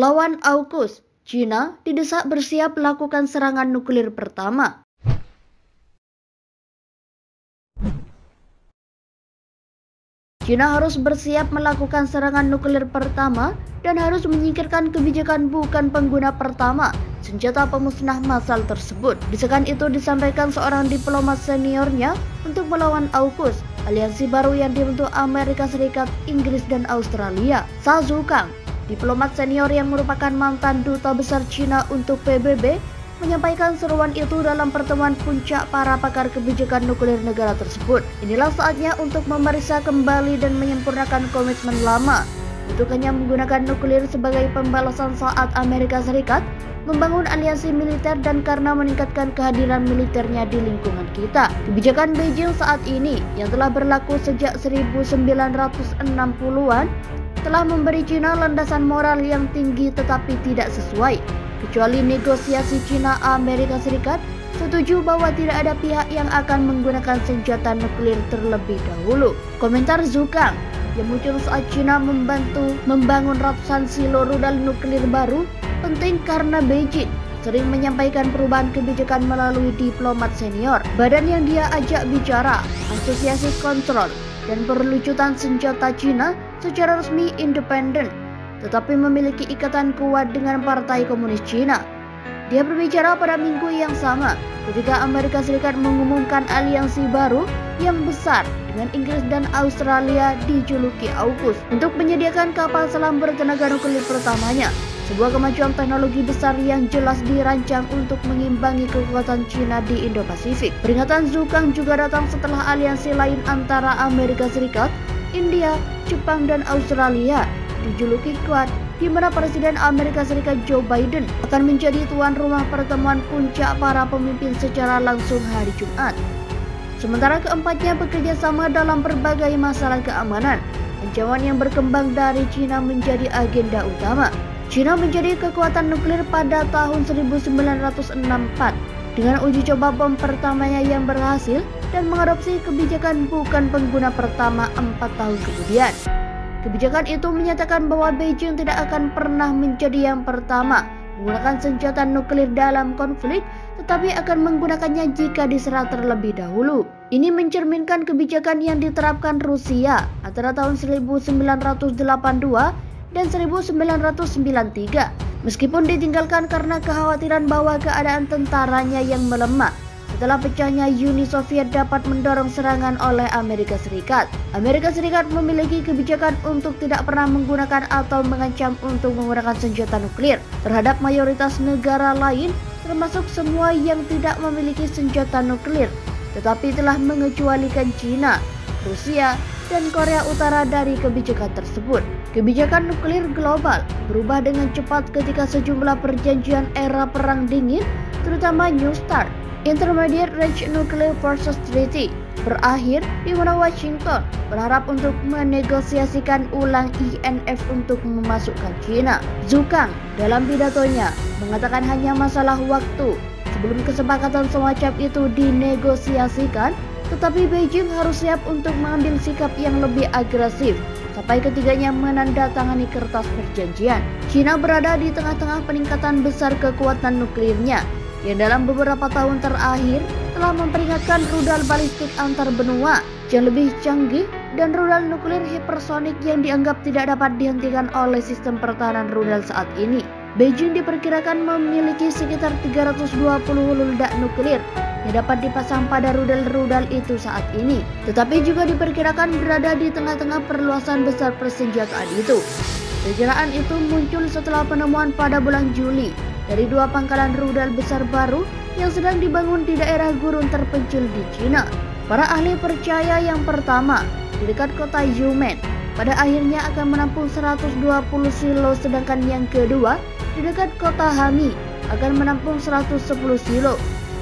Lawan AUKUS, China didesak bersiap melakukan serangan nuklir pertama. China harus bersiap melakukan serangan nuklir pertama dan harus menyingkirkan kebijakan bukan pengguna pertama senjata pemusnah massal tersebut. Desakan itu disampaikan seorang diplomat seniornya untuk melawan AUKUS, aliansi baru yang dibentuk Amerika Serikat, Inggris, dan Australia. Sa Zukang, diplomat senior yang merupakan mantan duta besar China untuk PBB, menyampaikan seruan itu dalam pertemuan puncak para pakar kebijakan nuklir negara tersebut. Inilah saatnya untuk memeriksa kembali dan menyempurnakan komitmen lama untuk hanya menggunakan nuklir sebagai pembalasan saat Amerika Serikat membangun aliansi militer dan karena meningkatkan kehadiran militernya di lingkungan kita. Kebijakan Beijing saat ini yang telah berlaku sejak 1960-an telah memberi China landasan moral yang tinggi tetapi tidak sesuai. Kecuali negosiasi China-Amerika Serikat setuju bahwa tidak ada pihak yang akan menggunakan senjata nuklir terlebih dahulu. Komentar Zukang yang muncul saat China membantu membangun ratusan silo rudal nuklir baru penting karena Beijing sering menyampaikan perubahan kebijakan melalui diplomat senior. Badan yang dia ajak bicara, Asosiasi Kontrol dan Perlucutan Senjata China secara resmi independen, tetapi memiliki ikatan kuat dengan Partai Komunis China. Dia berbicara pada minggu yang sama ketika Amerika Serikat mengumumkan aliansi baru yang besar dengan Inggris dan Australia dijuluki AUKUS untuk menyediakan kapal selam bertenaga nuklir pertamanya. Sebuah kemajuan teknologi besar yang jelas dirancang untuk mengimbangi kekuatan China di Indo-Pasifik. Peringatan Zukang juga datang setelah aliansi lain antara Amerika Serikat, India, Jepang, dan Australia dijuluki Quad, di mana Presiden Amerika Serikat Joe Biden akan menjadi tuan rumah pertemuan puncak para pemimpin secara langsung hari Jumat. Sementara keempatnya bekerja sama dalam berbagai masalah keamanan. Ancaman yang berkembang dari China menjadi agenda utama. China menjadi kekuatan nuklir pada tahun 1964 dengan uji coba bom pertamanya yang berhasil dan mengadopsi kebijakan bukan pengguna pertama 4 tahun kemudian. Kebijakan itu menyatakan bahwa Beijing tidak akan pernah menjadi yang pertama menggunakan senjata nuklir dalam konflik, tetapi akan menggunakannya jika diserang terlebih dahulu. Ini mencerminkan kebijakan yang diterapkan Rusia antara tahun 1982 dan 1993, meskipun ditinggalkan karena kekhawatiran bahwa keadaan tentaranya yang melemah setelah pecahnya Uni Soviet dapat mendorong serangan oleh Amerika Serikat. Amerika Serikat memiliki kebijakan untuk tidak pernah menggunakan atau mengancam untuk menggunakan senjata nuklir terhadap mayoritas negara lain, termasuk semua yang tidak memiliki senjata nuklir, tetapi telah mengecualikan China, Rusia, dan Korea Utara dari kebijakan tersebut. Kebijakan nuklir global berubah dengan cepat ketika sejumlah perjanjian era Perang Dingin, terutama New START, Intermediate Range Nuclear Forces Treaty, berakhir, di mana Washington berharap untuk menegosiasikan ulang INF untuk memasukkan China. Zukang dalam pidatonya mengatakan hanya masalah waktu sebelum kesepakatan semacam itu dinegosiasikan, tetapi Beijing harus siap untuk mengambil sikap yang lebih agresif sampai ketiganya menandatangani kertas perjanjian. China berada di tengah-tengah peningkatan besar kekuatan nuklirnya yang dalam beberapa tahun terakhir telah memperingatkan rudal balistik antar benua yang lebih canggih dan rudal nuklir hipersonik yang dianggap tidak dapat dihentikan oleh sistem pertahanan rudal saat ini. Beijing diperkirakan memiliki sekitar 320 hulu ledak nuklir yang dapat dipasang pada rudal-rudal itu saat ini, tetapi juga diperkirakan berada di tengah-tengah perluasan besar persenjataan itu. Perkiraan itu muncul setelah penemuan pada bulan Juli dari 2 pangkalan rudal besar baru yang sedang dibangun di daerah gurun terpencil di China. Para ahli percaya yang pertama di dekat kota Yumen pada akhirnya akan menampung 120 silo, sedangkan yang kedua di dekat kota Hami akan menampung 110 silo.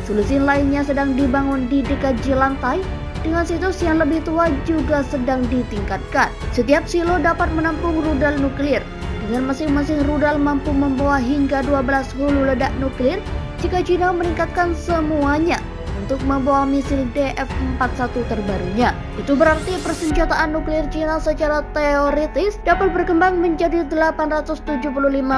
Solusi lainnya sedang dibangun di dekat Jilantai dengan situs yang lebih tua juga sedang ditingkatkan. Setiap silo dapat menampung rudal nuklir, dengan masing-masing rudal mampu membawa hingga 12 hulu ledak nuklir jika China meningkatkan semuanya untuk membawa misil DF-41 terbarunya. Itu berarti persenjataan nuklir Cina secara teoritis dapat berkembang menjadi 875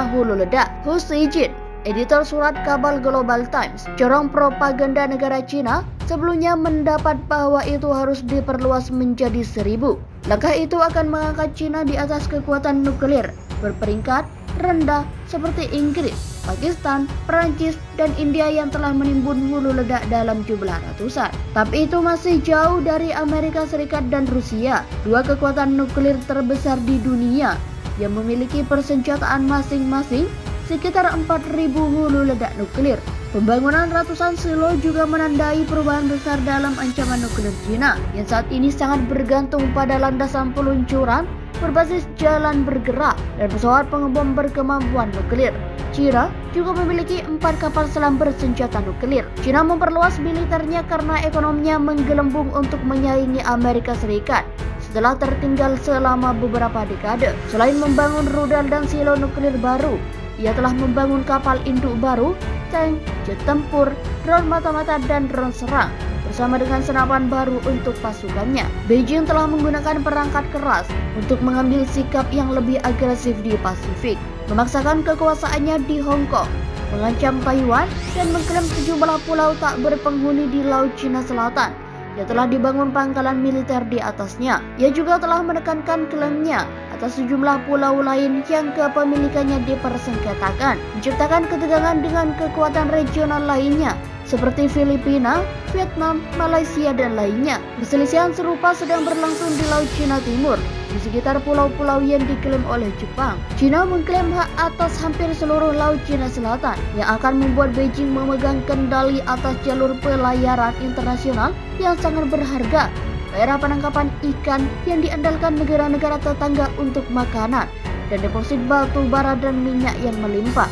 hulu ledak. Hu Xijin, editor surat kabar Global Times, corong propaganda negara Cina, sebelumnya mendapat bahwa itu harus diperluas menjadi 1000. Langkah itu akan mengangkat Cina di atas kekuatan nuklir berperingkat rendah seperti Inggris, Pakistan, Perancis, dan India yang telah menimbun hulu ledak dalam jumlah ratusan. Tapi itu masih jauh dari Amerika Serikat dan Rusia, dua kekuatan nuklir terbesar di dunia yang memiliki persenjataan masing-masing sekitar 4.000 hulu ledak nuklir. Pembangunan ratusan silo juga menandai perubahan besar dalam ancaman nuklir Cina yang saat ini sangat bergantung pada landasan peluncuran berbasis jalan bergerak dan pesawat pengebom berkemampuan nuklir. Cina juga memiliki 4 kapal selam bersenjata nuklir. Cina memperluas militernya karena ekonominya menggelembung untuk menyaingi Amerika Serikat setelah tertinggal selama beberapa dekade. Selain membangun rudal dan silo nuklir baru, ia telah membangun kapal induk baru, tank, jet tempur, drone mata-mata, dan drone serang bersama dengan senapan baru untuk pasukannya. Beijing telah menggunakan perangkat keras untuk mengambil sikap yang lebih agresif di Pasifik, memaksakan kekuasaannya di Hong Kong, mengancam Taiwan, dan mengklaim sejumlah pulau tak berpenghuni di Laut Cina Selatan yang telah dibangun pangkalan militer di atasnya. Ia juga telah menekankan klaimnya atas sejumlah pulau lain yang kepemilikannya dipersengketakan, menciptakan ketegangan dengan kekuatan regional lainnya seperti Filipina, Vietnam, Malaysia, dan lainnya. Perselisihan serupa sedang berlangsung di Laut Cina Timur, di sekitar pulau-pulau yang diklaim oleh Jepang. Cina mengklaim hak atas hampir seluruh Laut Cina Selatan yang akan membuat Beijing memegang kendali atas jalur pelayaran internasional yang sangat berharga, daerah penangkapan ikan yang diandalkan negara-negara tetangga untuk makanan, dan deposit batu bara dan minyak yang melimpah.